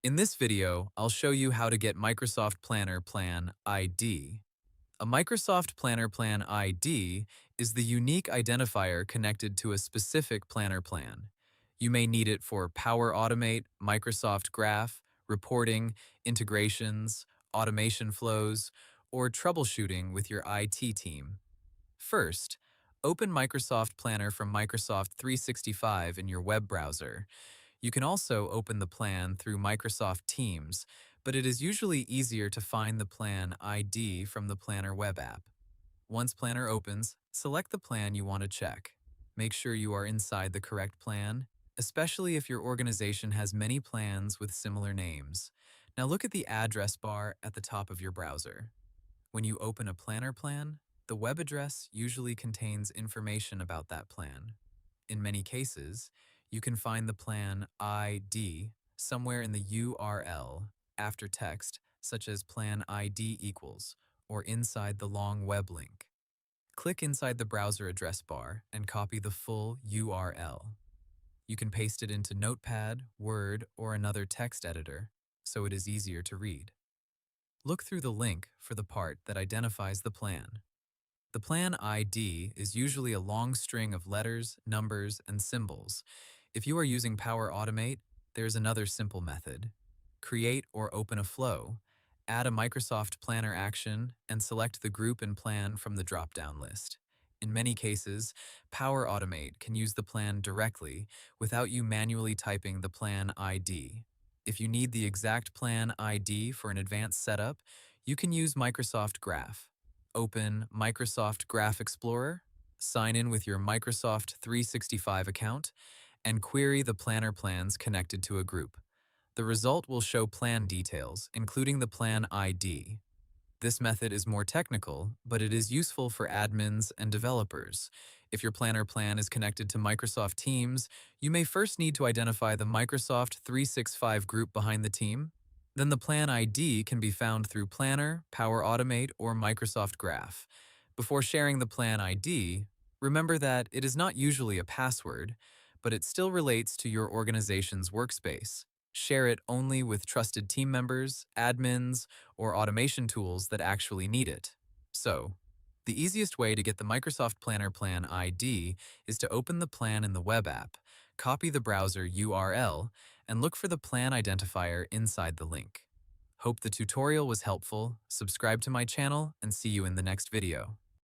In this video, I'll show you how to get Microsoft Planner Plan ID. A Microsoft Planner Plan ID is the unique identifier connected to a specific planner plan. You may need it for Power Automate, Microsoft Graph, reporting, integrations, automation flows, or troubleshooting with your IT team. First, open Microsoft Planner from Microsoft 365 in your web browser. You can also open the plan through Microsoft Teams, but it is usually easier to find the plan ID from the Planner web app. Once Planner opens, select the plan you want to check. Make sure you are inside the correct plan, especially if your organization has many plans with similar names. Now look at the address bar at the top of your browser. When you open a Planner plan, the web address usually contains information about that plan. In many cases, you can find the plan ID somewhere in the URL after text, such as plan ID equals, or inside the long web link. Click inside the browser address bar and copy the full URL. You can paste it into Notepad, Word, or another text editor, so it is easier to read. Look through the link for the part that identifies the plan. The plan ID is usually a long string of letters, numbers, and symbols. If you are using Power Automate, there's another simple method. Create or open a flow, add a Microsoft Planner action, and select the group and plan from the drop-down list. In many cases, Power Automate can use the plan directly without you manually typing the plan ID. If you need the exact plan ID for an advanced setup, you can use Microsoft Graph. Open Microsoft Graph Explorer, sign in with your Microsoft 365 account, and query the planner plans connected to a group. The result will show plan details, including the plan ID. This method is more technical, but it is useful for admins and developers. If your planner plan is connected to Microsoft Teams, you may first need to identify the Microsoft 365 group behind the team. Then the plan ID can be found through Planner, Power Automate, or Microsoft Graph. Before sharing the plan ID, remember that it is not usually a password, but it still relates to your organization's workspace. Share it only with trusted team members, admins, or automation tools that actually need it. So, the easiest way to get the Microsoft Planner Plan ID is to open the plan in the web app, copy the browser URL, and look for the plan identifier inside the link. Hope the tutorial was helpful, subscribe to my channel, and see you in the next video.